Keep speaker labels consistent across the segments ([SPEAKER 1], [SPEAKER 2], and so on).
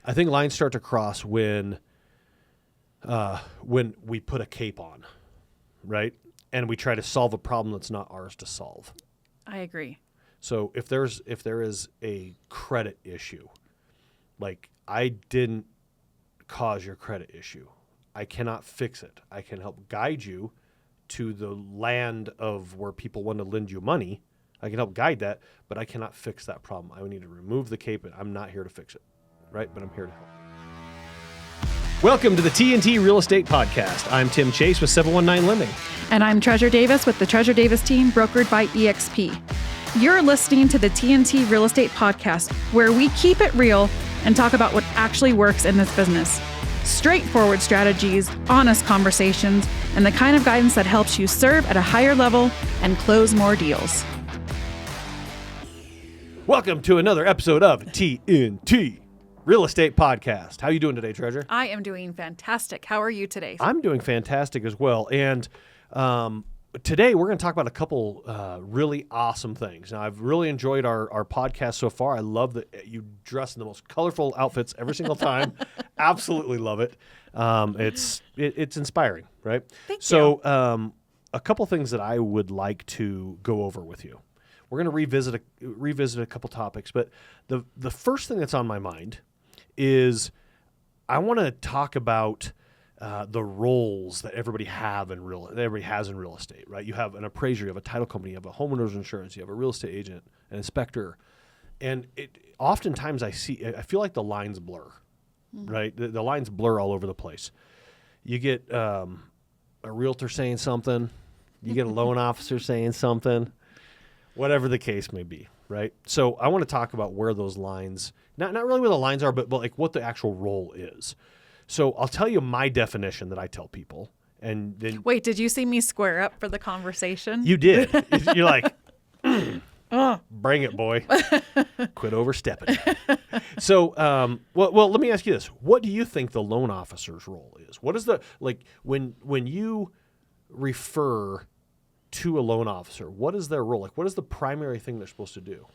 [SPEAKER 1] I think lines start to cross when we put a cape on, right? And we try to solve a problem that's not ours to solve.
[SPEAKER 2] I agree.
[SPEAKER 1] So if there is a credit issue, like I didn't cause your credit issue, I cannot fix it. I can help guide you to the land of where people want to lend you money. I can help guide that, but I cannot fix that problem. I would need to remove the cape, and I'm not here to fix it, right? But I'm here to help. Welcome to the TNT Real Estate Podcast. I'm Tim Chase with 719 Lending.
[SPEAKER 2] And I'm Treasure Davis with the Treasure Davis team, brokered by EXP. You're listening to the TNT Real Estate Podcast, where we keep it real and talk about what actually works in this business. Straightforward strategies, honest conversations, and the kind of guidance that helps you serve at a higher level and close more deals.
[SPEAKER 1] Welcome to another episode of TNT Real Estate Podcast. How are you doing today, Treasure?
[SPEAKER 2] I am doing fantastic. How are you today?
[SPEAKER 1] I'm doing fantastic as well. And today we're going to talk about a couple really awesome things. Now, I've really enjoyed our podcast so far. I love that you dress in the most colorful outfits every single time. Absolutely love it. It's inspiring, right?
[SPEAKER 2] Thank you.
[SPEAKER 1] So a couple things that I would like to go over with you. We're going to revisit a couple topics, but the first thing that's on my mind is I want to talk about the roles that everybody has in real estate, right? You have an appraiser, you have a title company, you have a homeowner's insurance, you have a real estate agent, an inspector, and oftentimes I feel like the lines blur, right? The lines blur all over the place. You get a realtor saying something, you get a loan officer saying something, whatever the case may be, right? So I want to talk about where those lines, not really where the lines are, but like what the actual role is. So I'll tell you my definition that I tell people. And then
[SPEAKER 2] Wait, did you see me square up for the conversation?
[SPEAKER 1] You did. You're like, bring it, boy. Quit overstepping. So, well, let me ask you this. What do you think the loan officer's role is? What is when you refer to a loan officer, what is their role? Like, what is the primary thing they're supposed to do?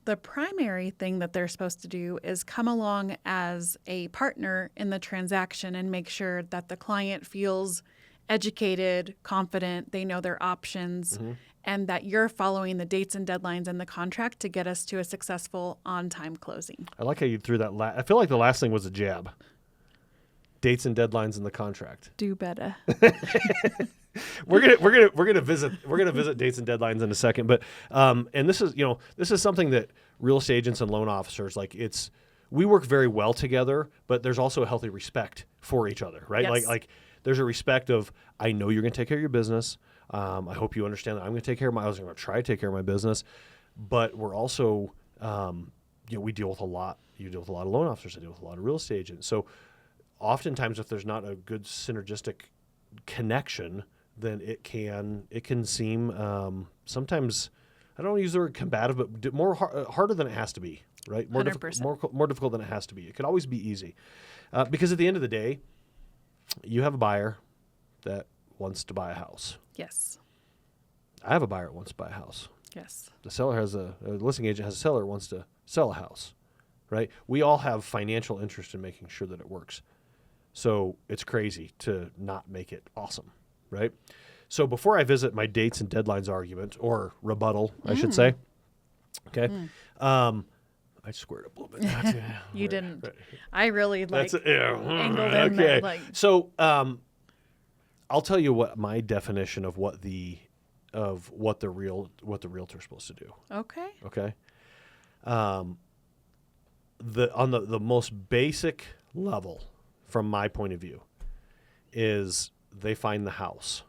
[SPEAKER 2] The primary thing that they're supposed to do is come along as a partner in the transaction and make sure that the client feels educated, confident, they know their options, and that you're following the dates and deadlines in the contract to get us to a successful on-time closing.
[SPEAKER 1] I like how you threw that. I feel like the last thing was a jab. Dates and deadlines in the contract.
[SPEAKER 2] Do better.
[SPEAKER 1] We're gonna visit dates and deadlines in a second, but and this is something that real estate agents and loan officers we work very well together, but there's also a healthy respect for each other, right?
[SPEAKER 2] Yes.
[SPEAKER 1] Like there's a respect of, I know you're gonna take care of your business. I hope you understand that I'm gonna take care of I was gonna try to take care of my business, but we're also we deal with a lot. You deal with a lot of loan officers. I deal with a lot of real estate agents. So oftentimes, if there's not a good synergistic connection, then it can seem sometimes, I don't want to use the word combative, but harder than it has to be, right? More
[SPEAKER 2] 100%.
[SPEAKER 1] more difficult than it has to be. It could always be easy, because at the end of the day, you have a buyer that wants to buy a house.
[SPEAKER 2] Yes.
[SPEAKER 1] I have a buyer that wants to buy a house.
[SPEAKER 2] Yes.
[SPEAKER 1] The seller has a listing agent has a seller who wants to sell a house, right? We all have financial interest in making sure that it works. So it's crazy to not make it awesome, right? So before I visit my dates and deadlines argument, or rebuttal, I should say, okay, I squared up a little bit.
[SPEAKER 2] You didn't. Right. I really angled in
[SPEAKER 1] okay.
[SPEAKER 2] there.
[SPEAKER 1] So I'll tell you what my definition of what the realtor's supposed to do.
[SPEAKER 2] Okay.
[SPEAKER 1] Okay. On the most basic level, from my point of view, is they find the house.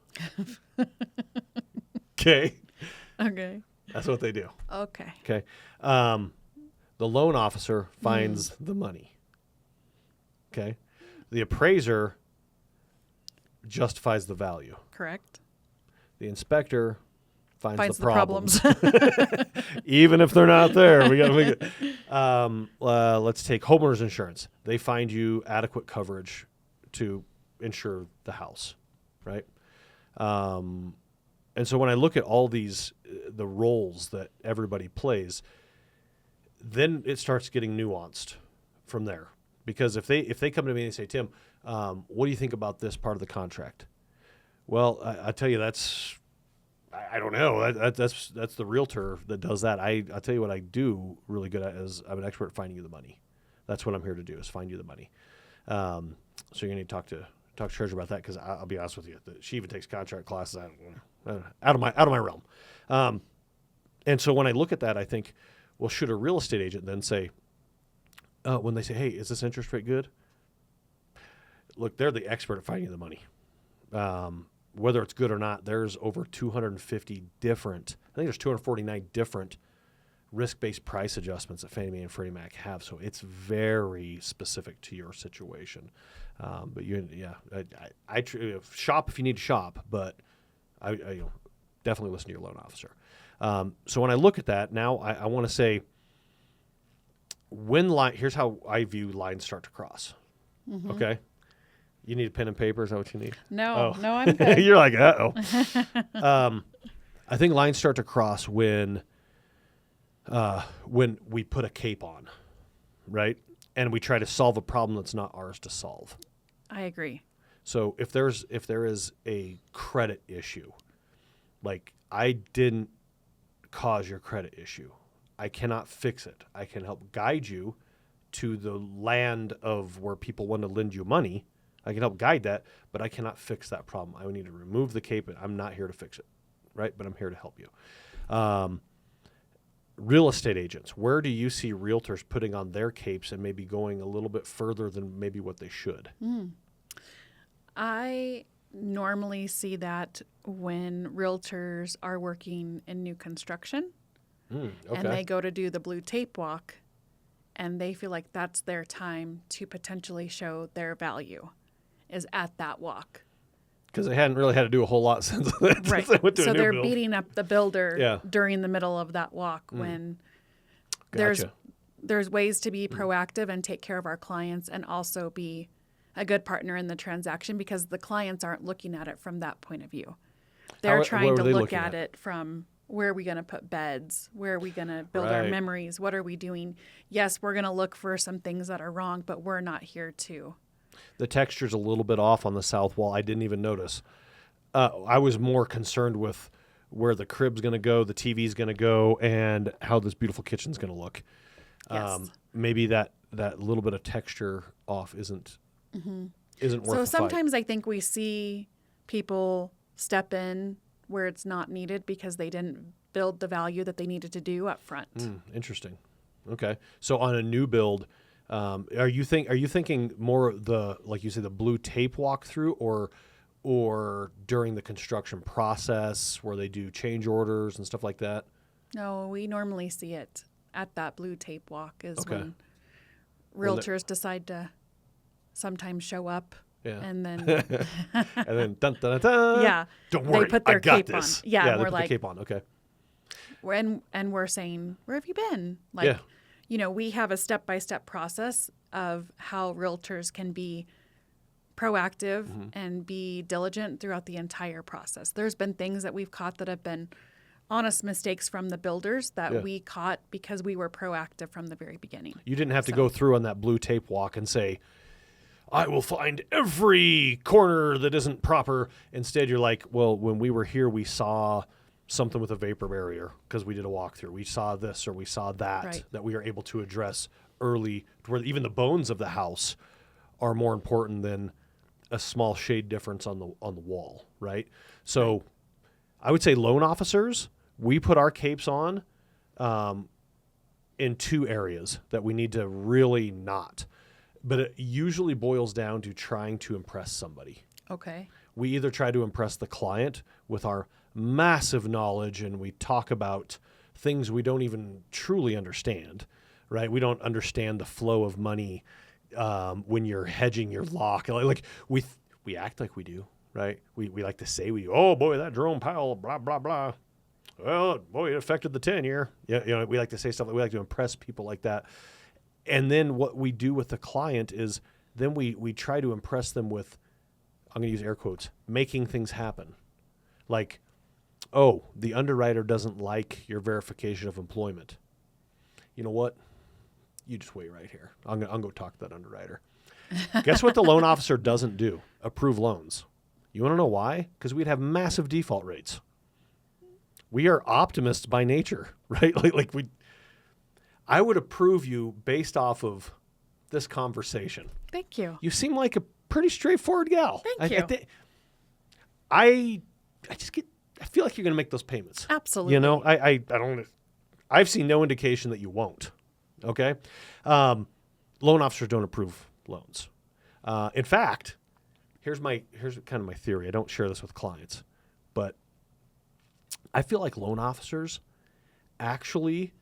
[SPEAKER 1] Okay.
[SPEAKER 2] Okay.
[SPEAKER 1] That's what they do.
[SPEAKER 2] Okay.
[SPEAKER 1] Okay. The loan officer finds the money. Okay. The appraiser justifies the value.
[SPEAKER 2] Correct.
[SPEAKER 1] The inspector finds the
[SPEAKER 2] problems.
[SPEAKER 1] Even if they're not there, we got to make it. Let's take homeowner's insurance. They find you adequate coverage to insure the house, right? And so when I look at all these, the roles that everybody plays, then it starts getting nuanced. from there. Because if they come to me and say, Tim, what do you think about this part of the contract? Well, I tell you, I don't know. That's the realtor that does that. I'll tell you what I do really good at is I'm an expert at finding you the money. That's what I'm here to do, is find you the money. So you're going to talk to Treasurer about that, because I'll be honest with you, she even takes contract classes. Out of my realm. And so when I look at that, I think, well, should a real estate agent then say, when they say, hey, is this interest rate good? Look, they're the expert at finding you the money. Whether it's good or not, there's over 250 different, I think there's 249 different risk-based price adjustments that Fannie Mae and Freddie Mac have. So it's very specific to your situation. But I shop if you need to shop, but I definitely listen to your loan officer. So when I look at that, now I want to say, here's how I view lines start to cross. Mm-hmm. Okay. You need a pen and paper? Is that what you need?
[SPEAKER 2] No, I'm good.
[SPEAKER 1] You're like, uh-oh. I think lines start to cross when we put a cape on, right? And we try to solve a problem that's not ours to solve.
[SPEAKER 2] I agree.
[SPEAKER 1] So if there is a credit issue, like, I didn't cause your credit issue, I cannot fix it. I can help guide you to the land of where people want to lend you money. I can help guide that, but I cannot fix that problem. I would need to remove the cape, and I'm not here to fix it, right? But I'm here to help you. Real estate agents, where do you see realtors putting on their capes and maybe going a little bit further than maybe what they should?
[SPEAKER 2] I normally see that when realtors are working in new construction.
[SPEAKER 1] Okay.
[SPEAKER 2] And they go to do the blue tape walk, and they feel like that's their time to potentially show their value, is at that walk.
[SPEAKER 1] Because they hadn't really had to do a whole lot since they went to a new
[SPEAKER 2] they're
[SPEAKER 1] build.
[SPEAKER 2] beating up the builder during the middle of that walk when
[SPEAKER 1] Gotcha.
[SPEAKER 2] there's ways to be proactive and take care of our clients, and also be a good partner in the transaction, because the clients aren't looking at it from that point of view. They're trying to look at it from, where are we going to put beds? Where are we going to build our memories? What are we doing? Yes, we're going to look for some things that are wrong, but we're not here to.
[SPEAKER 1] The texture's a little bit off on the south wall. I didn't even notice. I was more concerned with where the crib's going to go, the TV's going to go, and how this beautiful kitchen's going to look.
[SPEAKER 2] Yes.
[SPEAKER 1] Maybe that little bit of texture off isn't worth the fight.
[SPEAKER 2] So sometimes I think we see people step in where it's not needed because they didn't build the value that they needed to do up front.
[SPEAKER 1] Interesting. Okay. So on a new build, are you thinking more like you say, the blue tape walkthrough, or during the construction process where they do change orders and stuff like that?
[SPEAKER 2] No, we normally see it at that blue tape walk when realtors decide to sometimes show up.
[SPEAKER 1] Yeah.
[SPEAKER 2] And then
[SPEAKER 1] and then dun, dun, dun, dun.
[SPEAKER 2] Yeah.
[SPEAKER 1] Don't worry,
[SPEAKER 2] they put their
[SPEAKER 1] I got
[SPEAKER 2] cape
[SPEAKER 1] this.
[SPEAKER 2] on. Yeah,
[SPEAKER 1] they
[SPEAKER 2] we're
[SPEAKER 1] put
[SPEAKER 2] like,
[SPEAKER 1] the cape on. Okay.
[SPEAKER 2] And we're saying, where have you been? Like, we have a step-by-step process of how realtors can be proactive and be diligent throughout the entire process. There's been things that we've caught that have been honest mistakes from the builders that we caught because we were proactive from the very beginning.
[SPEAKER 1] You didn't have to go through on that blue tape walk and say, I will find every corner that isn't proper. Instead, you're like, well, when we were here, we saw something with a vapor barrier because we did a walkthrough. We saw this or we saw that, that we are able to address early, where even the bones of the house are more important than a small shade difference on the wall, right? So I would say loan officers, we put our capes on in two areas that we need to really not. But it usually boils down to trying to impress somebody.
[SPEAKER 2] Okay.
[SPEAKER 1] We either try to impress the client with our massive knowledge, and we talk about things we don't even truly understand, right? We don't understand the flow of money when you're hedging your lock. Like we act like we do, right? We like to say we do. Oh boy, that Jerome Powell, blah blah blah. Well, boy, it affected the 10-year. Yeah, we like to say stuff. We like to impress people like that. And then what we do with the client is then we try to impress them with, I'm going to use air quotes, making things happen. Like, oh, the underwriter doesn't like your verification of employment. You know what? you just wait right here. I'm gonna go talk to that underwriter. Guess what the loan officer doesn't do? Approve loans. You want to know why? Because we'd have massive default rates. We are optimists by nature, right? I would approve you based off of this conversation.
[SPEAKER 2] Thank you.
[SPEAKER 1] You seem like a pretty straightforward gal.
[SPEAKER 2] Thank you.
[SPEAKER 1] I feel like you're going to make those payments.
[SPEAKER 2] Absolutely.
[SPEAKER 1] You know, I don't. I've seen no indication that you won't. Okay, loan officers don't approve loans. In fact, here's kind of my theory. I don't share this with clients, but I feel like loan officers actually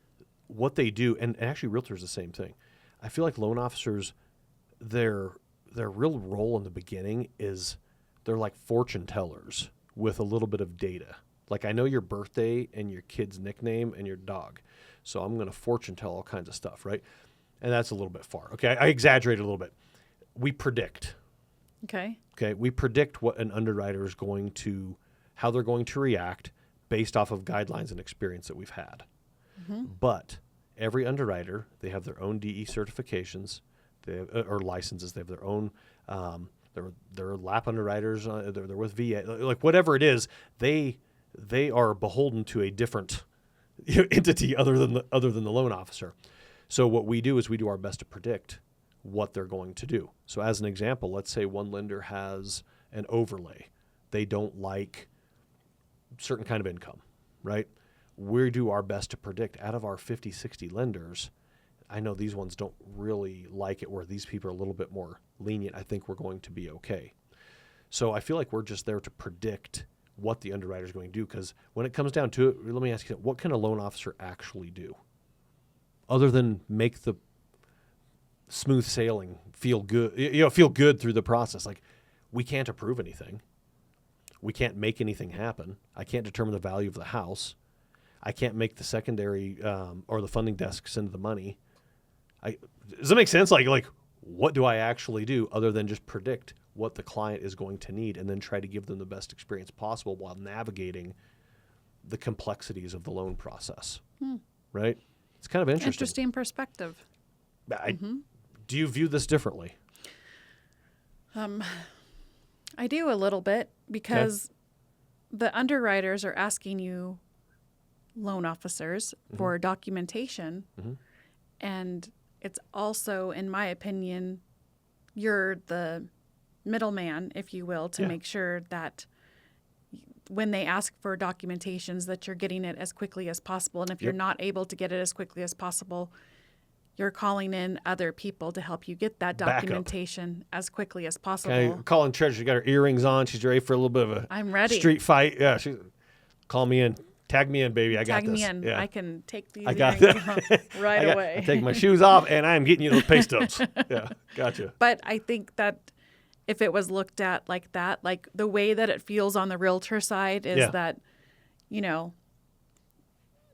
[SPEAKER 1] what they do, and actually realtors the same thing. I feel like loan officers, their real role in the beginning is they're like fortune tellers with a little bit of data. Like, I know your birthday and your kid's nickname and your dog, so I'm going to fortune tell all kinds of stuff, right? And that's a little bit far. Okay, I exaggerated a little bit. We predict.
[SPEAKER 2] Okay.
[SPEAKER 1] Okay, we predict what an underwriter is how they're going to react based off of guidelines and experience that we've had. Mm-hmm. But every underwriter, they have their own DE certifications, or licenses. They have their own. They're lap underwriters. They're with VA. Like, whatever it is, they are beholden to a different entity other than the loan officer. So what we do is we do our best to predict what they're going to do. So as an example, let's say one lender has an overlay. They don't like certain kind of income, right? We do our best to predict out of our 50, 60 lenders. I know these ones don't really like it, where these people are a little bit more lenient. I think we're going to be okay. So I feel like we're just there to predict what the underwriter is going to do, because when it comes down to it, let me ask you, what can a loan officer actually do other than make the smooth sailing feel good through the process? Like, we can't approve anything. We can't make anything happen. I can't determine the value of the house. I can't make the secondary or the funding desk send the money. Does that make sense? Like, what do I actually do other than just predict what the client is going to need and then try to give them the best experience possible while navigating the complexities of the loan process, right? It's kind of interesting.
[SPEAKER 2] Interesting perspective.
[SPEAKER 1] Do you view this differently?
[SPEAKER 2] I do a little bit, because the underwriters are asking you, loan officers, for documentation. And it's also, in my opinion, you're the middleman, if you will, to make sure that when they ask for documentations that you're getting it as quickly as possible. And if you're not able to get it as quickly as possible, you're calling in other people to help you get that documentation as quickly as possible.
[SPEAKER 1] Okay, calling Treasure. She got her earrings on. She's ready for a little bit of a street fight. Yeah, call me in. Tag me in, baby. I got this. Tag me in.
[SPEAKER 2] Yeah. I can take these
[SPEAKER 1] earrings
[SPEAKER 2] off right away.
[SPEAKER 1] I take my shoes off, and I'm getting you those pay stubs. Yeah, gotcha.
[SPEAKER 2] But I think that if it was looked at like that, like the way that it feels on the realtor side is that,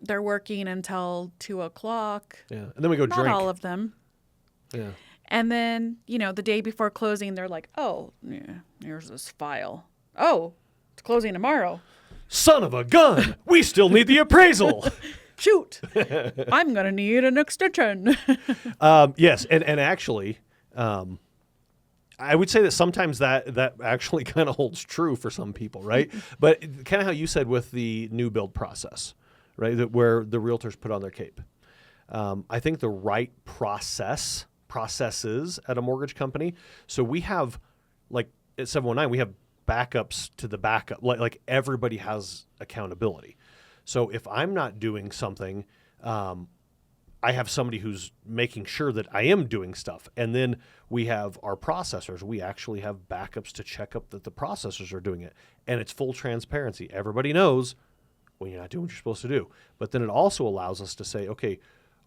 [SPEAKER 2] they're working until 2:00.
[SPEAKER 1] Yeah, and then we go drink.
[SPEAKER 2] Not all of them.
[SPEAKER 1] Yeah.
[SPEAKER 2] And then, the day before closing, they're like, oh, yeah, here's this file. Oh, it's closing tomorrow.
[SPEAKER 1] Son of a gun! We still need the appraisal.
[SPEAKER 2] Shoot! I'm going to need an extension.
[SPEAKER 1] Yes, and actually, I would say that sometimes that actually kind of holds true for some people, right? But kind of how you said with the new build process, right, where the realtors put on their cape. I think the right processes at a mortgage company. So we have, like at 719, we have backups to the backup. Like everybody has accountability. So if I'm not doing something, I have somebody who's making sure that I am doing stuff. And then we have our processors. We actually have backups to check up that the processors are doing it. And it's full transparency. Everybody knows when you're not doing what you're supposed to do. But then it also allows us to say, okay,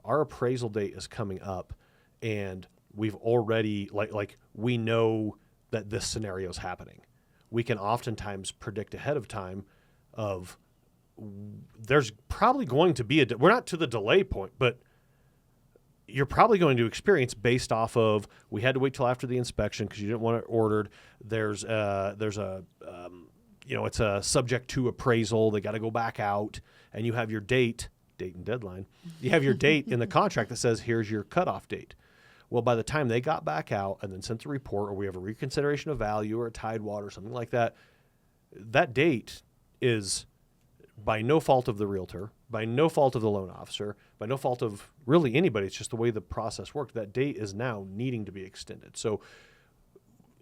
[SPEAKER 1] our appraisal date is coming up, and we've already, like we know that this scenario is happening. We can oftentimes predict ahead of time of there's probably going to be we're not to the delay point, but you're probably going to experience based off of, we had to wait till after the inspection because you didn't want it ordered. It's a subject to appraisal. They got to go back out, and you have your date date and deadline. You have your date in the contract that says, here's your cutoff date. Well, by the time they got back out and then sent the report, or we have a reconsideration of value or a tidewater or something like that, that date is by no fault of the realtor, by no fault of the loan officer, by no fault of really anybody. It's just the way the process worked. That date is now needing to be extended. So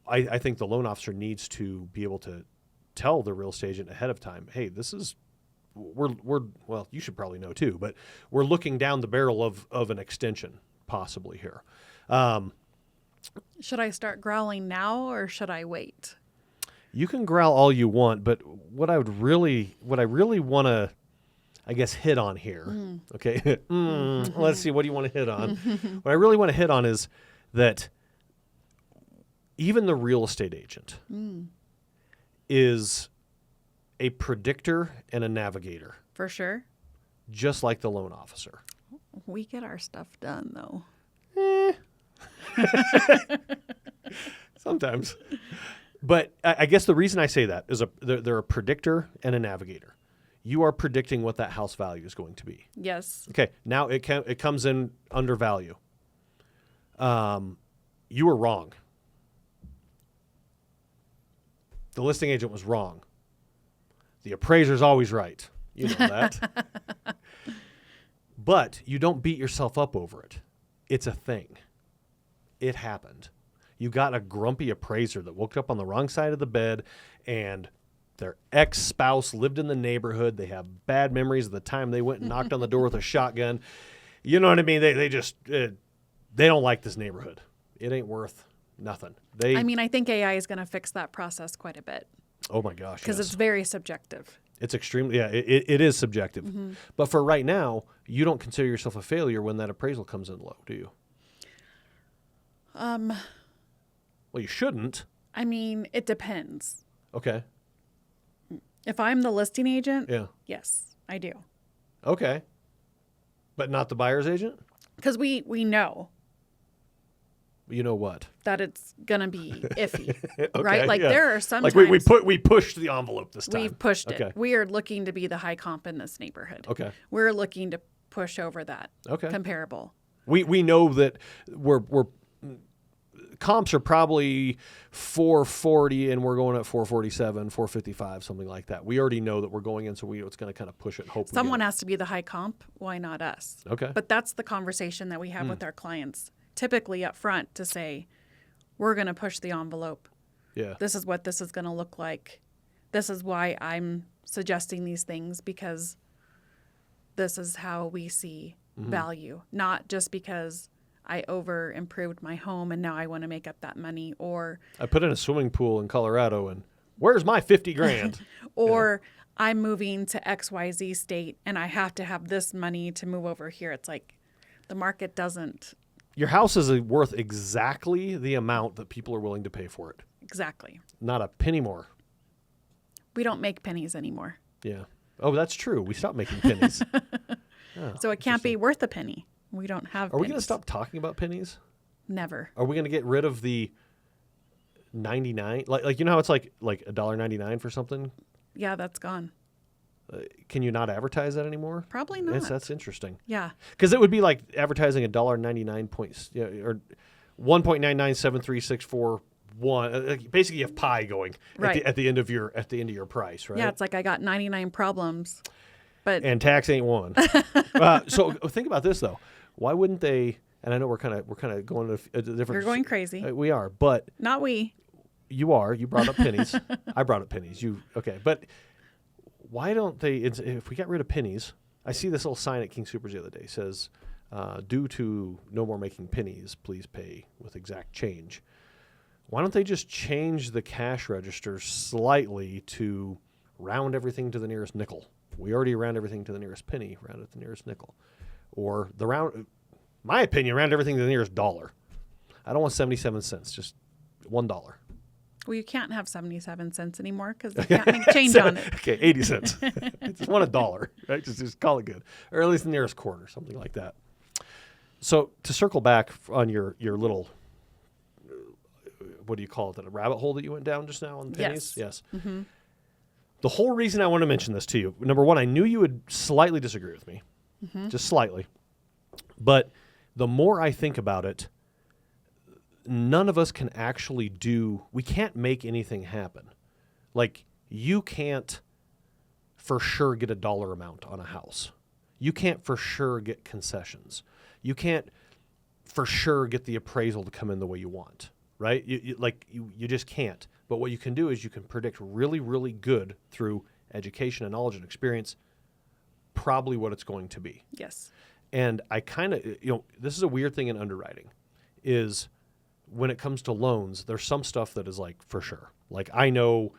[SPEAKER 1] I think the loan officer needs to be able to tell the real estate agent ahead of time, hey, this is, well, you should probably know too, but we're looking down the barrel of an extension possibly here.
[SPEAKER 2] Should I start growling now or should I wait?
[SPEAKER 1] You can growl all you want, but what I really want to, I guess, hit on here, okay? Let's see, what do you want to hit on? What I really want to hit on is that even the real estate agent is a predictor and a navigator.
[SPEAKER 2] For sure.
[SPEAKER 1] Just like the loan officer.
[SPEAKER 2] We get our stuff done, though.
[SPEAKER 1] Sometimes. But I guess the reason I say that is they're a predictor and a navigator. You are predicting what that house value is going to be.
[SPEAKER 2] Yes.
[SPEAKER 1] Okay, now it comes in under value. You were wrong. The listing agent was wrong. The appraiser's always right. You know that. But you don't beat yourself up over it. It's a thing. It happened. You got a grumpy appraiser that woke up on the wrong side of the bed and their ex-spouse lived in the neighborhood. They have bad memories of the time they went and knocked on the door with a shotgun. You know what I mean? They just, they don't like this neighborhood. It ain't worth nothing.
[SPEAKER 2] I think AI is going to fix that process quite a bit.
[SPEAKER 1] Oh my gosh.
[SPEAKER 2] Because it's very subjective.
[SPEAKER 1] It's extremely, it is subjective. Mm-hmm. But for right now, you don't consider yourself a failure when that appraisal comes in low, do you? Well, you shouldn't.
[SPEAKER 2] I mean, it depends.
[SPEAKER 1] Okay.
[SPEAKER 2] If I'm the listing agent,
[SPEAKER 1] yeah,
[SPEAKER 2] yes, I do.
[SPEAKER 1] Okay. But not the buyer's agent?
[SPEAKER 2] Because we know.
[SPEAKER 1] You know what?
[SPEAKER 2] That it's going to be iffy,
[SPEAKER 1] okay,
[SPEAKER 2] right? Like there are some
[SPEAKER 1] like
[SPEAKER 2] times.
[SPEAKER 1] we pushed the envelope this time.
[SPEAKER 2] We've pushed
[SPEAKER 1] okay.
[SPEAKER 2] it. We are looking to be the high comp in this neighborhood.
[SPEAKER 1] Okay.
[SPEAKER 2] We're looking to push over that.
[SPEAKER 1] Okay.
[SPEAKER 2] Comparable.
[SPEAKER 1] We know that we're comps are probably 440 and we're going at 447, 455, something like that. We already know that we're going in, so it's going to kind of push it. Hope
[SPEAKER 2] someone has to be the high comp. Why not us?
[SPEAKER 1] Okay.
[SPEAKER 2] But that's the conversation that we have with our clients, typically up front, to say, we're going to push the envelope.
[SPEAKER 1] Yeah.
[SPEAKER 2] This is what this is going to look like. This is why I'm suggesting these things, because this is how we see value, not just because I over improved my home and now I want to make up that money, or
[SPEAKER 1] I put in a swimming pool in Colorado and where's my 50 grand?
[SPEAKER 2] or I'm moving to XYZ state and I have to have this money to move over here. It's like the market doesn't.
[SPEAKER 1] Your house is worth exactly the amount that people are willing to pay for it.
[SPEAKER 2] Exactly.
[SPEAKER 1] Not a penny more.
[SPEAKER 2] We don't make pennies anymore.
[SPEAKER 1] Yeah. Oh, that's true. We stopped making pennies.
[SPEAKER 2] So it can't be worth a penny. We don't have
[SPEAKER 1] Are we
[SPEAKER 2] pennies.
[SPEAKER 1] going to stop talking about pennies?
[SPEAKER 2] Never.
[SPEAKER 1] Are we going to get rid of the 99? Like you know how it's like $1.99 for something?
[SPEAKER 2] Yeah, that's gone.
[SPEAKER 1] Can you not advertise that anymore?
[SPEAKER 2] Probably not.
[SPEAKER 1] That's interesting.
[SPEAKER 2] Yeah.
[SPEAKER 1] Because it would be like advertising $1.99 points, or 1.997364. Basically, you have pie going at the end of your price, right?
[SPEAKER 2] Yeah, it's like I got 99 problems,
[SPEAKER 1] and tax ain't one. So think about this though. Why wouldn't they? And I know we're kind of going to a different.
[SPEAKER 2] You're going crazy.
[SPEAKER 1] We are, but
[SPEAKER 2] not we.
[SPEAKER 1] You are. You brought up pennies. I brought up pennies. But why don't they? If we got rid of pennies, I see this little sign at King Soopers the other day. It says, "Due to no more making pennies, please pay with exact change." Why don't they just change the cash register slightly to round everything to the nearest nickel? We already round everything to the nearest penny. Round it to the nearest nickel, or my opinion, round everything to the nearest dollar. I don't want 77 cents, just $1.
[SPEAKER 2] Well, you can't have 77 cents anymore because you can't make change on it.
[SPEAKER 1] Okay, 80 cents. Just want $1, right? Just call it good. Or at least the nearest quarter, something like that. So to circle back on your little, what do you call it, a rabbit hole that you went down just now on pennies? Yes.
[SPEAKER 2] Mm-hmm.
[SPEAKER 1] The whole reason I want to mention this to you, number one, I knew you would slightly disagree with me. just slightly. But the more I think about it, none of us can actually we can't make anything happen. Like, you can't for sure get a dollar amount on a house. You can't for sure get concessions. You can't for sure get the appraisal to come in the way you want, right? You just can't. But what you can do is you can predict really, really good through education and knowledge and experience probably what it's going to be.
[SPEAKER 2] Yes.
[SPEAKER 1] And I kind of, this is a weird thing in underwriting, is when it comes to loans, there's some stuff that is like for sure. Like, I know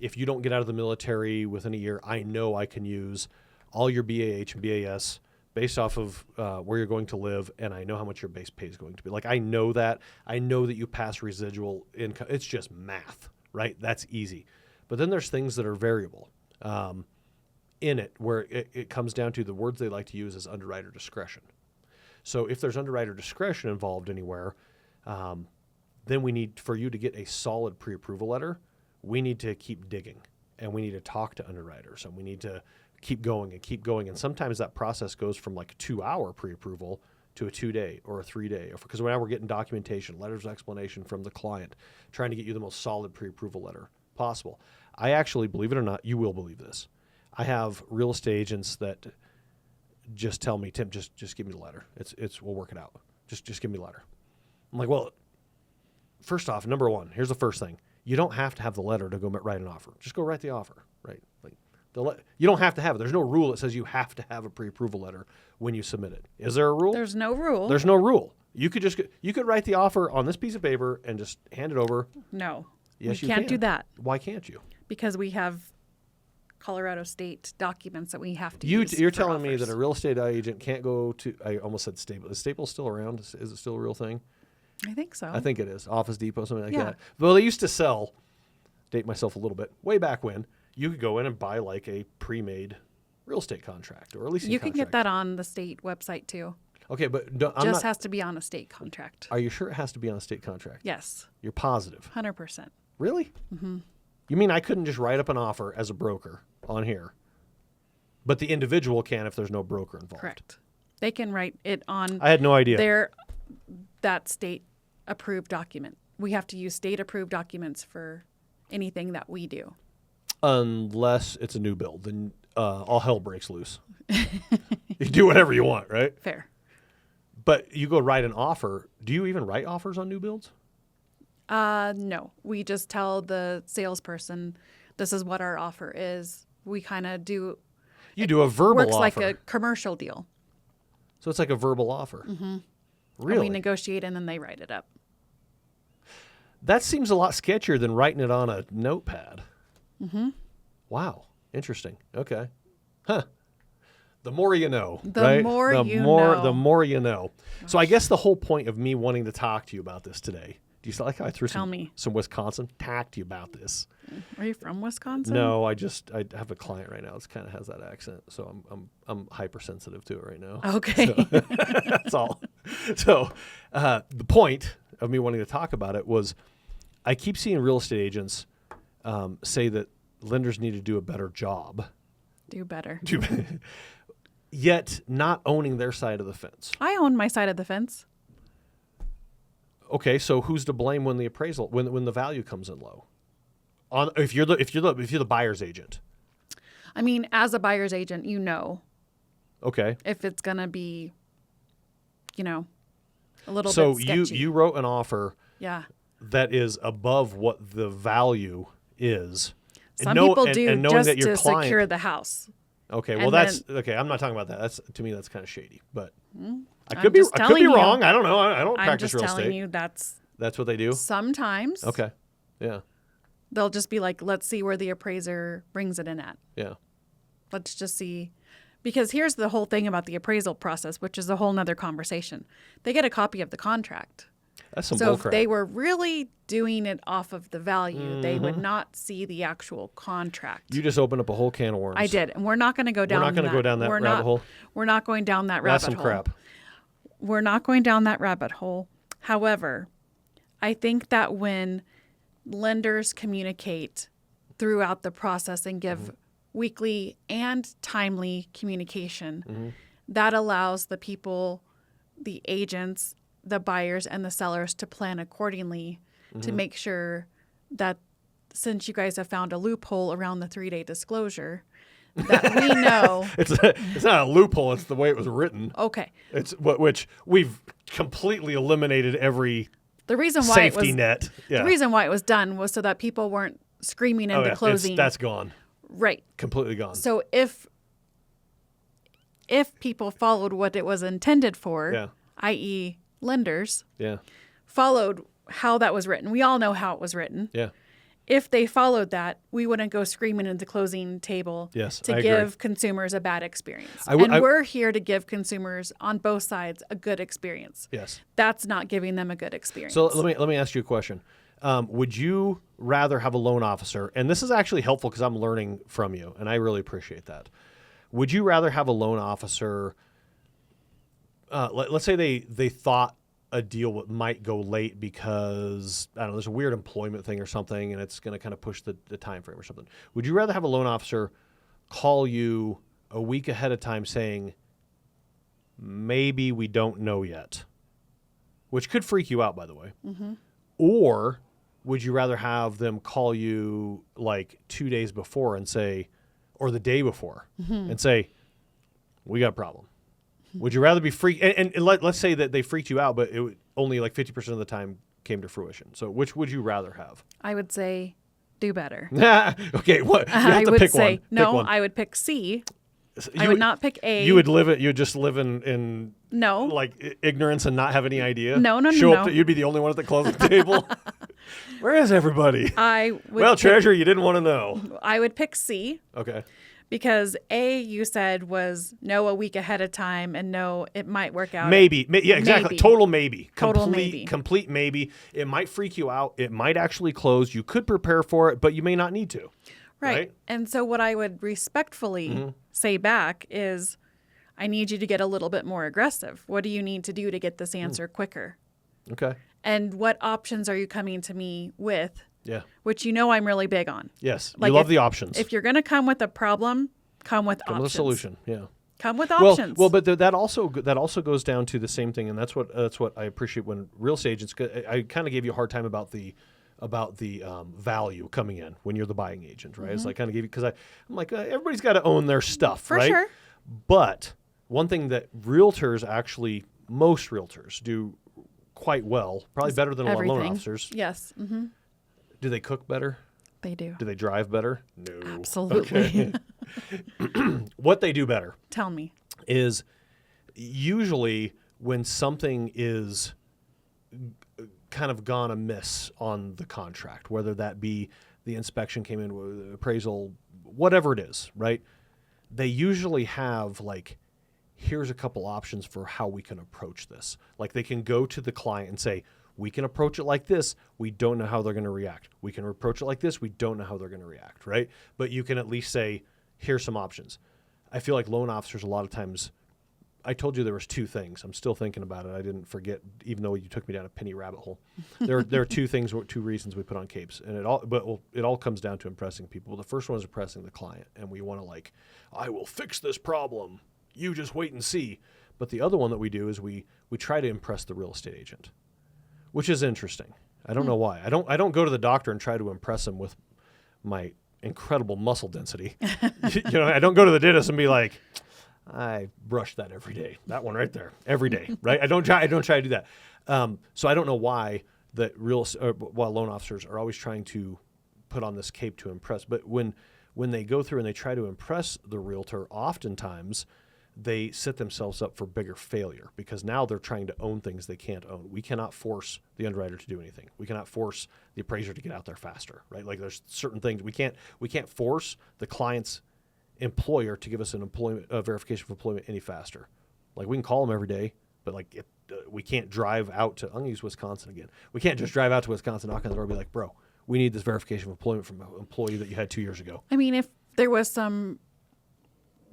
[SPEAKER 1] if you don't get out of the military within a year, I know I can use all your BAH and BAS based off of where you're going to live, and I know how much your base pay is going to be. Like, I know that. I know that you pass residual income. It's just math, right? That's easy. But then there's things that are variable in it, where it comes down to the words they like to use is underwriter discretion. So if there's underwriter discretion involved anywhere, then we need, for you to get a solid pre-approval letter, we need to keep digging, and we need to talk to underwriters, and we need to keep going and keep going. And sometimes that process goes from like a 2-hour pre-approval to a 2-day or a 3-day, because now we're getting documentation, letters of explanation from the client, trying to get you the most solid pre-approval letter possible. I actually, believe it or not, you will believe this, I have real estate agents that just tell me, Tim, just give me the letter. We'll work it out. Just give me the letter. I'm like, well, first off, number one, here's the first thing. You don't have to have the letter to go write an offer. Just go write the offer, right? Like, you don't have to have it. There's no rule that says you have to have a pre-approval letter when you submit it. Is there a rule?
[SPEAKER 2] There's no rule.
[SPEAKER 1] There's no rule. You could write the offer on this piece of paper and just hand it over.
[SPEAKER 2] No.
[SPEAKER 1] Yes,
[SPEAKER 2] we
[SPEAKER 1] you
[SPEAKER 2] can't do that.
[SPEAKER 1] Why can't you?
[SPEAKER 2] Because we have Colorado state documents that we have to use.
[SPEAKER 1] You're
[SPEAKER 2] for
[SPEAKER 1] telling me
[SPEAKER 2] offers.
[SPEAKER 1] that a real estate agent can't go to, I almost said Staples. Is Staples still around? Is it still a real thing?
[SPEAKER 2] I think so.
[SPEAKER 1] I think it is. Office Depot, something like
[SPEAKER 2] Yeah.
[SPEAKER 1] that. Well, they used to sell, date myself a little bit, way back when, you could go in and buy like a pre-made real estate contract or a leasing
[SPEAKER 2] you
[SPEAKER 1] contract.
[SPEAKER 2] can get that on the state website too.
[SPEAKER 1] Okay, but
[SPEAKER 2] Has to be on a state contract.
[SPEAKER 1] Are you sure it has to be on a state contract?
[SPEAKER 2] Yes.
[SPEAKER 1] You're positive?
[SPEAKER 2] 100%.
[SPEAKER 1] Really? Mm-hmm. You mean I couldn't just write up an offer as a broker on here, but the individual can if there's no broker involved?
[SPEAKER 2] Correct. They can write it on
[SPEAKER 1] I had no idea.
[SPEAKER 2] that state approved document. We have to use state approved documents for anything that we do.
[SPEAKER 1] Unless it's a new build, then all hell breaks loose. You do whatever you want, right?
[SPEAKER 2] Fair.
[SPEAKER 1] But you go write an offer. Do you even write offers on new builds?
[SPEAKER 2] No. We just tell the salesperson, this is what our offer is. We kind of do.
[SPEAKER 1] You do a verbal
[SPEAKER 2] Works
[SPEAKER 1] offer.
[SPEAKER 2] like a commercial deal.
[SPEAKER 1] So it's like a verbal offer.
[SPEAKER 2] Mm-hmm.
[SPEAKER 1] Really?
[SPEAKER 2] And we negotiate and then they write it up.
[SPEAKER 1] That seems a lot sketchier than writing it on a notepad.
[SPEAKER 2] Mm-hmm.
[SPEAKER 1] Wow. Interesting. Okay. Huh. The more you know,
[SPEAKER 2] The
[SPEAKER 1] right?
[SPEAKER 2] more
[SPEAKER 1] the
[SPEAKER 2] you
[SPEAKER 1] more,
[SPEAKER 2] know.
[SPEAKER 1] The more you know. So I guess the whole point of me wanting to talk to you about this today, do you still like how I threw some Wisconsin? Talk to you about this.
[SPEAKER 2] Are you from Wisconsin?
[SPEAKER 1] No, I have a client right now that kind of has that accent, so I'm hypersensitive to it right now.
[SPEAKER 2] Okay.
[SPEAKER 1] So, that's all. So the point of me wanting to talk about it was I keep seeing real estate agents say that lenders need to do a better job.
[SPEAKER 2] Do better.
[SPEAKER 1] Yet not owning their side of the fence.
[SPEAKER 2] I own my side of the fence.
[SPEAKER 1] Okay, so who's to blame when the appraisal when the value comes in low? If you're the buyer's agent.
[SPEAKER 2] I mean, as a buyer's agent,
[SPEAKER 1] Okay.
[SPEAKER 2] if it's going to be, a little
[SPEAKER 1] So
[SPEAKER 2] bit sketchy.
[SPEAKER 1] you wrote an offer
[SPEAKER 2] Yeah.
[SPEAKER 1] that is above what the value is.
[SPEAKER 2] Some people
[SPEAKER 1] and
[SPEAKER 2] do
[SPEAKER 1] knowing
[SPEAKER 2] just
[SPEAKER 1] that your
[SPEAKER 2] to
[SPEAKER 1] client,
[SPEAKER 2] secure the house.
[SPEAKER 1] Okay, well
[SPEAKER 2] and
[SPEAKER 1] okay. I'm not talking about that. To me that's kind of shady. But I
[SPEAKER 2] I'm
[SPEAKER 1] could be
[SPEAKER 2] just
[SPEAKER 1] I could be
[SPEAKER 2] telling you.
[SPEAKER 1] wrong. I don't know. I don't
[SPEAKER 2] I'm
[SPEAKER 1] practice
[SPEAKER 2] just
[SPEAKER 1] real
[SPEAKER 2] telling
[SPEAKER 1] estate.
[SPEAKER 2] you that's
[SPEAKER 1] That's what they do.
[SPEAKER 2] sometimes.
[SPEAKER 1] Okay. Yeah.
[SPEAKER 2] They'll just be like, let's see where the appraiser brings it in at.
[SPEAKER 1] Yeah.
[SPEAKER 2] Let's just see. Because here's the whole thing about the appraisal process, which is a whole nother conversation. They get a copy of the contract.
[SPEAKER 1] That's some
[SPEAKER 2] So
[SPEAKER 1] bullcrap.
[SPEAKER 2] if they were really doing it off of the value, they would not see the actual contract.
[SPEAKER 1] You just opened up a whole can of worms.
[SPEAKER 2] I did. And we're not going to go down
[SPEAKER 1] We're not going to go down that rabbit hole.
[SPEAKER 2] We're not going down that
[SPEAKER 1] That's
[SPEAKER 2] rabbit
[SPEAKER 1] some
[SPEAKER 2] hole.
[SPEAKER 1] crap.
[SPEAKER 2] We're not going down that rabbit hole. However, I think that when lenders communicate throughout the process and give weekly and timely communication, that allows the people, the agents, the buyers, and the sellers to plan accordingly to make sure that since you guys have found a loophole around the 3-day disclosure, that we know.
[SPEAKER 1] It's not a loophole. It's the way it was written.
[SPEAKER 2] Okay.
[SPEAKER 1] Which we've completely eliminated every
[SPEAKER 2] The reason why
[SPEAKER 1] safety net. Yeah.
[SPEAKER 2] The reason why it was done was so that people weren't screaming into closing.
[SPEAKER 1] That's gone.
[SPEAKER 2] Right.
[SPEAKER 1] Completely gone.
[SPEAKER 2] So if people followed what it was intended for, i.e. lenders, followed how that was written. We all know how it was written.
[SPEAKER 1] Yeah.
[SPEAKER 2] If they followed that, we wouldn't go screaming into the closing table to give consumers a bad experience. We're here to give consumers on both sides a good experience.
[SPEAKER 1] Yes.
[SPEAKER 2] That's not giving them a good experience.
[SPEAKER 1] So let me ask you a question. Would you rather have a loan officer, and this is actually helpful because I'm learning from you, and I really appreciate that. Would you rather have a loan officer, let's say they thought a deal might go late because, I don't know, there's a weird employment thing or something, and it's going to kind of push the time frame or something. Would you rather have a loan officer call you a week ahead of time saying, maybe we don't know yet, which could freak you out, by the way, or would you rather have them call you like 2 days before and say, or the day before and say, we got a problem? Would you rather be freaked? And let's say that they freaked you out, but it only like 50% of the time came to fruition. So which would you rather have?
[SPEAKER 2] I would say do better.
[SPEAKER 1] Okay, what? You have to pick one.
[SPEAKER 2] No, I would pick C. I would not pick A.
[SPEAKER 1] You would just live in
[SPEAKER 2] no,
[SPEAKER 1] like ignorance and not have any idea.
[SPEAKER 2] No.
[SPEAKER 1] You'd be the only one at the closing table. Where is everybody? Treasurer, you didn't want to know.
[SPEAKER 2] I would pick C.
[SPEAKER 1] Okay.
[SPEAKER 2] Because A, you said was no a week ahead of time, and no, it might work out.
[SPEAKER 1] Maybe. Yeah, exactly.
[SPEAKER 2] Maybe.
[SPEAKER 1] Total maybe.
[SPEAKER 2] Maybe.
[SPEAKER 1] Complete maybe. It might freak you out. It might actually close. You could prepare for it, but you may not need to. Right?
[SPEAKER 2] And so what I would respectfully say back is, I need you to get a little bit more aggressive. What do you need to do to get this answer quicker?
[SPEAKER 1] Okay.
[SPEAKER 2] And what options are you coming to me with?
[SPEAKER 1] Yeah.
[SPEAKER 2] Which I'm really big on.
[SPEAKER 1] Yes. You love the options.
[SPEAKER 2] If you're going to come with a problem, come with options.
[SPEAKER 1] Come with a solution. Yeah.
[SPEAKER 2] Come with options.
[SPEAKER 1] Well, but that also goes down to the same thing, and that's what I appreciate when real estate agents. I kind of gave you a hard time about the value coming in when you're the buying agent, right? It's like kind of gave you because I'm like everybody's got to own their stuff, right?
[SPEAKER 2] For sure.
[SPEAKER 1] But one thing that most realtors do quite well, probably better than a lot of loan officers.
[SPEAKER 2] Yes. Mm-hmm.
[SPEAKER 1] Do they cook better?
[SPEAKER 2] They do.
[SPEAKER 1] Do they drive better? No.
[SPEAKER 2] Absolutely.
[SPEAKER 1] Okay. What they do better.
[SPEAKER 2] Tell me.
[SPEAKER 1] Is usually when something is kind of gone amiss on the contract, whether that be the inspection came in with appraisal, whatever it is, right? They usually have like, here's a couple options for how we can approach this. Like they can go to the client and say, we can approach it like this. We don't know how they're going to react. We can approach it like this. We don't know how they're going to react, right? But you can at least say, here's some options. I feel like loan officers a lot of times, I told you there was two things. I'm still thinking about it. I didn't forget, even though you took me down a penny rabbit hole. There are two reasons we put on capes, and it all comes down to impressing people. The first one is impressing the client, and we want to I will fix this problem. You just wait and see. But the other one that we do is we try to impress the real estate agent, which is interesting. I don't know why. I don't go to the doctor and try to impress him with my incredible muscle density. I don't go to the dentist and be like, I brush that every day. That one right there, every day, right? I don't try to do that. So I don't know why while loan officers are always trying to put on this cape to impress. But when they go through and they try to impress the realtor, oftentimes they set themselves up for bigger failure because now they're trying to own things they can't own. We cannot force the underwriter to do anything. We cannot force the appraiser to get out there faster, right? Like there's certain things we can't force the client's employer to give us a verification of employment any faster. Like we can call them every day, but we can't drive out to, I'm going to use Wisconsin again. We can't just drive out to Wisconsin, knock on the door and be like, bro, we need this verification of employment from an employee that you had 2 years ago.
[SPEAKER 2] I mean, if there was some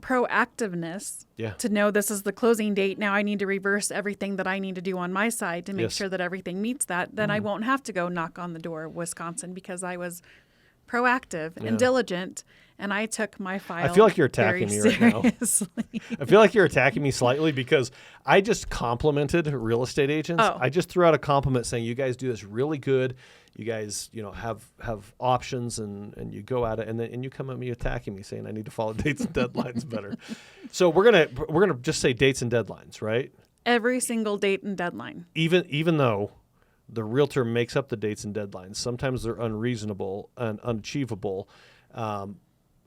[SPEAKER 2] proactiveness to know this is the closing date, now I need to reverse everything that I need to do on my side to make sure that everything meets that, then I won't have to go knock on the door of Wisconsin because I was proactive and diligent, and I took my file.
[SPEAKER 1] I feel like you're attacking me right now.
[SPEAKER 2] seriously.
[SPEAKER 1] I feel like you're attacking me slightly because I just complimented real estate agents.
[SPEAKER 2] Oh.
[SPEAKER 1] I just threw out a compliment saying you guys do this really good. You guys, have options and you go at it, and you come at me attacking me saying I need to follow dates and deadlines better. So we're gonna just say dates and deadlines, right?
[SPEAKER 2] Every single date and deadline.
[SPEAKER 1] Even though the realtor makes up the dates and deadlines, sometimes they're unreasonable and unachievable, and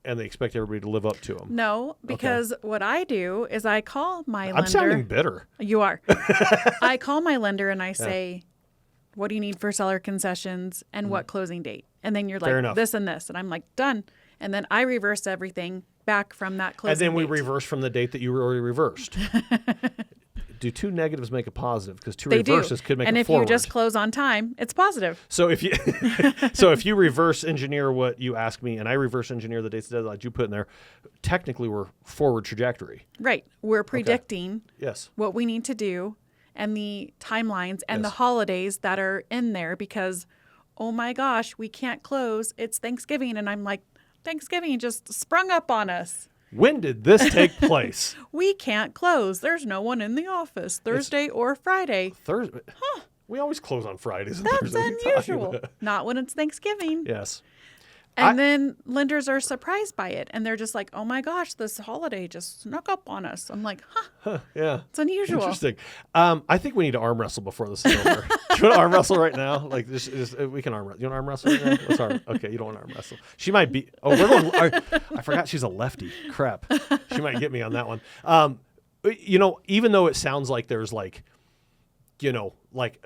[SPEAKER 1] they expect everybody to live up to them.
[SPEAKER 2] No, because what I do is I call my lender.
[SPEAKER 1] I'm sounding bitter.
[SPEAKER 2] You are. I call my lender and I say, what do you need for seller concessions and what closing date? And then you're
[SPEAKER 1] Fair
[SPEAKER 2] like,
[SPEAKER 1] enough.
[SPEAKER 2] this and this. And I'm like, done. And then I reverse everything back from that closing
[SPEAKER 1] And then we
[SPEAKER 2] date.
[SPEAKER 1] reverse from the date that you already reversed. Do two negatives make a positive? Because two
[SPEAKER 2] They
[SPEAKER 1] reverses
[SPEAKER 2] do.
[SPEAKER 1] could make
[SPEAKER 2] and
[SPEAKER 1] a
[SPEAKER 2] if
[SPEAKER 1] forward.
[SPEAKER 2] you just close on time, it's positive.
[SPEAKER 1] So if you reverse engineer what you ask me and I reverse engineer the dates and deadlines you put in there, technically we're forward trajectory.
[SPEAKER 2] Right. We're predicting
[SPEAKER 1] Yes.
[SPEAKER 2] what we need to do and the timelines and
[SPEAKER 1] Yes.
[SPEAKER 2] the holidays that are in there because, oh my gosh, we can't close. It's Thanksgiving. And I'm like, Thanksgiving just sprung up on us.
[SPEAKER 1] When did this take place?
[SPEAKER 2] We can't close. There's no one in the office Thursday or Friday.
[SPEAKER 1] Thursday. We always close on Fridays and
[SPEAKER 2] That's
[SPEAKER 1] Thursdays. What are you talking
[SPEAKER 2] unusual.
[SPEAKER 1] about?
[SPEAKER 2] Not when it's Thanksgiving.
[SPEAKER 1] Yes.
[SPEAKER 2] And then lenders are surprised by it. And they're just like, oh my gosh, this holiday just snuck up on us. I'm like,
[SPEAKER 1] Yeah.
[SPEAKER 2] it's unusual.
[SPEAKER 1] Interesting. I think we need to arm wrestle before this is over. Do you want to arm wrestle right now? Like we can arm wrestle. You want to arm wrestle right now? Let's arm. Okay, you don't want to arm wrestle. She might be. Oh, we're going. I forgot she's a lefty. Crap. She might get me on that one. Even though it sounds like there's like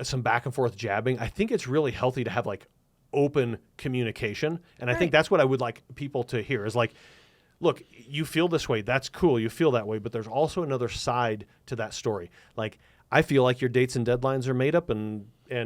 [SPEAKER 1] some back and forth jabbing, I think it's really healthy to have like open communication. And I think that's what I would like people to hear is like, look, you feel this way. That's cool. You feel that way. But there's also another side to that story. Like, I feel like your dates and deadlines are made up and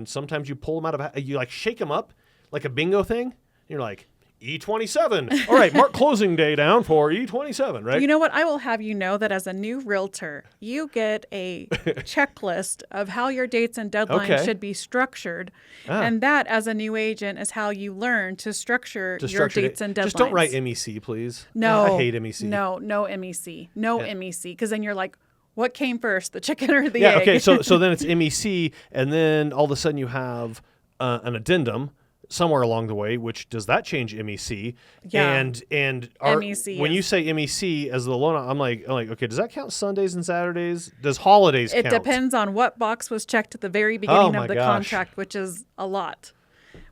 [SPEAKER 1] sometimes you pull them out of, you like shake them up like a bingo thing. And you're like, E27. All right, mark closing day down for E27, right?
[SPEAKER 2] You know what? I will have you know that as a new realtor, you get a checklist of how your dates and deadlines should be structured. And that, as a new agent, is how you learn to structure your dates and deadlines.
[SPEAKER 1] Just don't write MEC, please.
[SPEAKER 2] No.
[SPEAKER 1] I hate MEC.
[SPEAKER 2] No MEC. No MEC. Because then you're like, what came first, the chicken or the egg?
[SPEAKER 1] Yeah, okay. So then it's MEC, and then all of a sudden you have an addendum somewhere along the way, which does that change MEC?
[SPEAKER 2] Yeah.
[SPEAKER 1] And
[SPEAKER 2] MEC
[SPEAKER 1] when you say MEC as the loan, I'm like, okay, does that count Sundays and Saturdays? Does holidays count?
[SPEAKER 2] It depends on what box was checked at the very beginning
[SPEAKER 1] my
[SPEAKER 2] of the
[SPEAKER 1] gosh.
[SPEAKER 2] contract, which is a lot.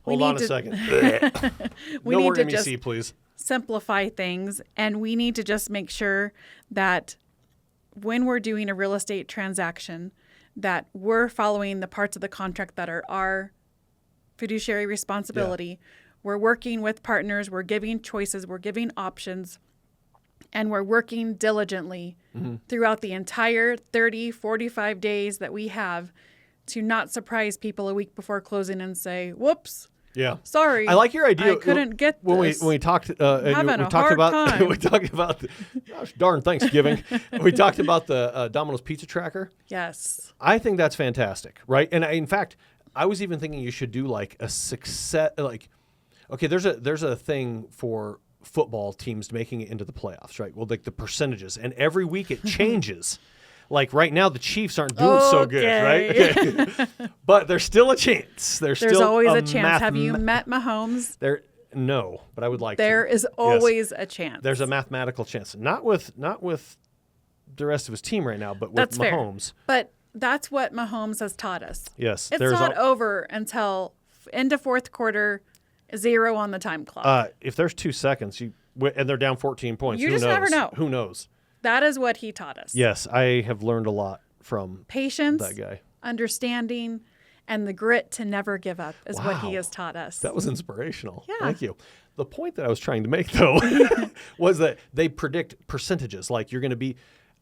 [SPEAKER 1] Hold on a second.
[SPEAKER 2] We
[SPEAKER 1] No
[SPEAKER 2] need
[SPEAKER 1] more
[SPEAKER 2] to
[SPEAKER 1] MEC,
[SPEAKER 2] just
[SPEAKER 1] please.
[SPEAKER 2] simplify things, and we need to just make sure that when we're doing a real estate transaction, that we're following the parts of the contract that are our fiduciary responsibility. We're working with partners, we're giving choices, we're giving options, and we're working diligently throughout the entire 30, 45 days that we have to not surprise people a week before closing and say, whoops,
[SPEAKER 1] Yeah.
[SPEAKER 2] sorry.
[SPEAKER 1] I like your idea.
[SPEAKER 2] I couldn't get
[SPEAKER 1] when
[SPEAKER 2] this.
[SPEAKER 1] we talked.
[SPEAKER 2] Having
[SPEAKER 1] we
[SPEAKER 2] a
[SPEAKER 1] talked
[SPEAKER 2] hard
[SPEAKER 1] about
[SPEAKER 2] time.
[SPEAKER 1] we talked about gosh darn Thanksgiving. We talked about the Domino's Pizza Tracker.
[SPEAKER 2] Yes.
[SPEAKER 1] I think that's fantastic, right? And in fact, I was even thinking you should do like a success. Like, okay, there's a thing for football teams making it into the playoffs, right? Well, like the percentages, and every week it changes. Like right now, the Chiefs aren't doing so good, right? Okay. But there's still a chance. There's still
[SPEAKER 2] always a chance. Have you met Mahomes?
[SPEAKER 1] No, but I would like to.
[SPEAKER 2] There is always a chance.
[SPEAKER 1] There's a mathematical chance. Not with the rest of his team right now, but with
[SPEAKER 2] That's
[SPEAKER 1] Mahomes.
[SPEAKER 2] fair. But that's what Mahomes has taught us.
[SPEAKER 1] Yes.
[SPEAKER 2] It's not over until end of fourth quarter, 0 on the time clock.
[SPEAKER 1] If there's 2 seconds, and they're down 14 points,
[SPEAKER 2] You
[SPEAKER 1] who
[SPEAKER 2] just
[SPEAKER 1] knows?
[SPEAKER 2] never know.
[SPEAKER 1] Who knows?
[SPEAKER 2] That is what he taught us.
[SPEAKER 1] Yes, I have learned a lot from
[SPEAKER 2] Patience,
[SPEAKER 1] that guy.
[SPEAKER 2] understanding, and the grit to never give up is what he
[SPEAKER 1] Wow.
[SPEAKER 2] has taught us.
[SPEAKER 1] That was inspirational.
[SPEAKER 2] Yeah.
[SPEAKER 1] Thank you. The point that I was trying to make, though, was that they predict percentages. Like you're going to be,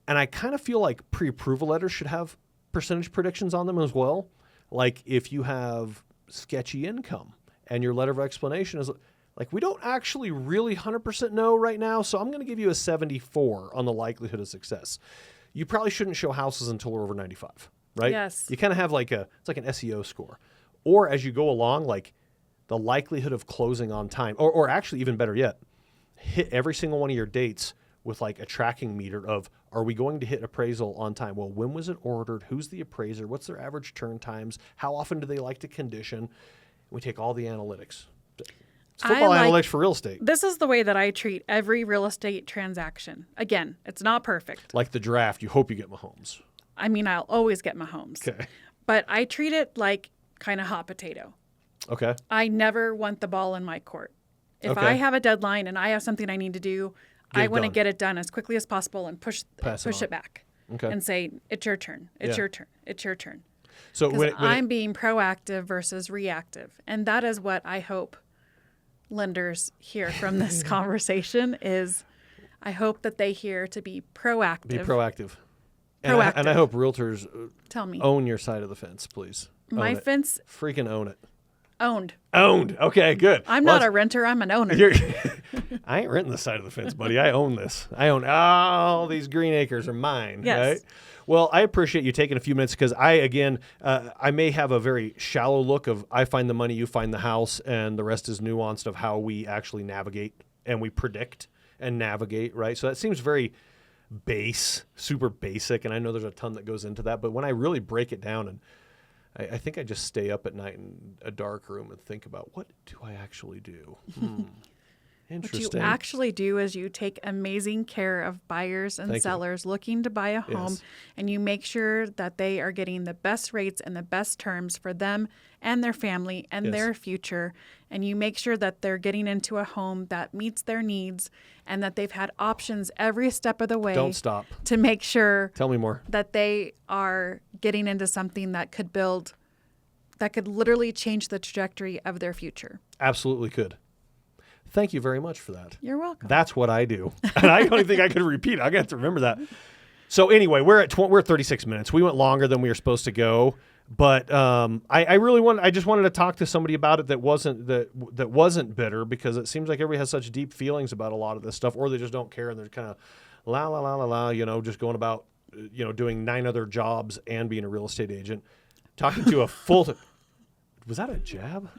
[SPEAKER 1] and I kind of feel like pre-approval letters should have percentage predictions on them as well. Like if you have sketchy income and your letter of explanation is like, we don't actually really 100% know right now, so I'm going to give you a 74 on the likelihood of success. You probably shouldn't show houses until we're over 95, right?
[SPEAKER 2] Yes.
[SPEAKER 1] You kind of have it's like an SEO score. Or as you go along, like the likelihood of closing on time, or actually even better yet, hit every single one of your dates with like a tracking meter of, are we going to hit appraisal on time? Well, when was it ordered? Who's the appraiser? What's their average turn times? How often do they like to condition? We take all the analytics. It's football analytics for real estate.
[SPEAKER 2] This is the way that I treat every real estate transaction. Again, it's not perfect.
[SPEAKER 1] Like the draft, you hope you get Mahomes.
[SPEAKER 2] I mean, I'll always get Mahomes.
[SPEAKER 1] Okay.
[SPEAKER 2] But I treat it like kind of hot potato.
[SPEAKER 1] Okay.
[SPEAKER 2] I never want the ball in my court. If
[SPEAKER 1] Okay.
[SPEAKER 2] I have a deadline and I have something I need to do, I want to get it done as quickly as possible and push it back.
[SPEAKER 1] Okay.
[SPEAKER 2] And say, it's your turn. It's
[SPEAKER 1] Yeah.
[SPEAKER 2] your turn. It's your turn.
[SPEAKER 1] So
[SPEAKER 2] Because I'm being proactive versus reactive. And that is what I hope lenders hear from this conversation is I hope that they hear to be proactive.
[SPEAKER 1] Be proactive. And I hope realtors
[SPEAKER 2] Tell me.
[SPEAKER 1] own your side of the fence, please.
[SPEAKER 2] My fence
[SPEAKER 1] Freaking own it.
[SPEAKER 2] owned.
[SPEAKER 1] Owned. Okay, good.
[SPEAKER 2] I'm not a renter. I'm an owner.
[SPEAKER 1] I ain't renting the side of the fence, buddy. I own this. I own all these green acres are mine.
[SPEAKER 2] Yes.
[SPEAKER 1] Right? Well, I appreciate you taking a few minutes because I may have a very shallow look of I find the money, you find the house, and the rest is nuanced of how we actually navigate and we predict and navigate, right? So that seems very super basic, and I know there's a ton that goes into that, but when I really break it down, and I think I just stay up at night in a dark room and think about, what do I actually do? Interesting.
[SPEAKER 2] What you actually do is you take amazing care of buyers and sellers looking to buy a home, and you make sure that they are getting the best rates and the best terms for them and their family and their future. And you make sure that they're getting into a home that meets their needs and that they've had options every step of the way.
[SPEAKER 1] Don't stop.
[SPEAKER 2] To make sure
[SPEAKER 1] Tell me more.
[SPEAKER 2] That they are getting into something that could literally change the trajectory of their future.
[SPEAKER 1] Absolutely could. Thank you very much for that.
[SPEAKER 2] You're welcome.
[SPEAKER 1] That's what I do. And I don't think I could repeat it. I'm going to have to remember that. So anyway, we're at 36 minutes. We went longer than we were supposed to go. But I just wanted to talk to somebody about it that wasn't bitter, because it seems like everybody has such deep feelings about a lot of this stuff, or they just don't care and they're kind of just going about, doing 9 other jobs and being a real estate agent. Talking to a was that a jab?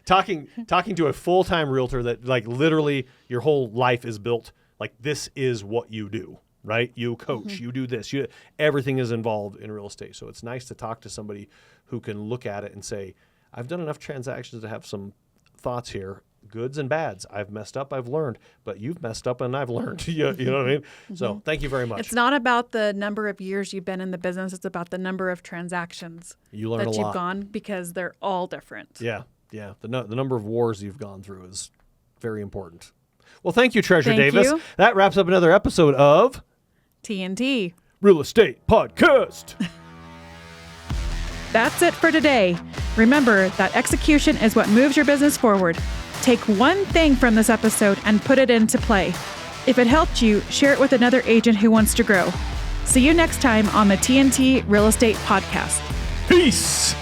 [SPEAKER 1] Talking to a full-time realtor that like literally your whole life is built like this is what you do, right? You coach, you do this, everything is involved in real estate. So it's nice to talk to somebody who can look at it and say, I've done enough transactions to have some thoughts here, goods and bads. I've messed up, I've learned, but you've messed up and I've learned. You know what I mean? So thank you very much.
[SPEAKER 2] It's not about the number of years you've been in the business. It's about the number of transactions that you've gone, because they're all different.
[SPEAKER 1] Yeah. The number of wars you've gone through is very important. Well, thank you, Treasure Davis.
[SPEAKER 2] You.
[SPEAKER 1] That wraps up another episode of
[SPEAKER 2] TNT
[SPEAKER 1] Real Estate Podcast.
[SPEAKER 2] That's it for today. Remember that execution is what moves your business forward. Take one thing from this episode and put it into play. If it helped you, share it with another agent who wants to grow. See you next time on the TNT Real Estate Podcast.
[SPEAKER 1] Peace.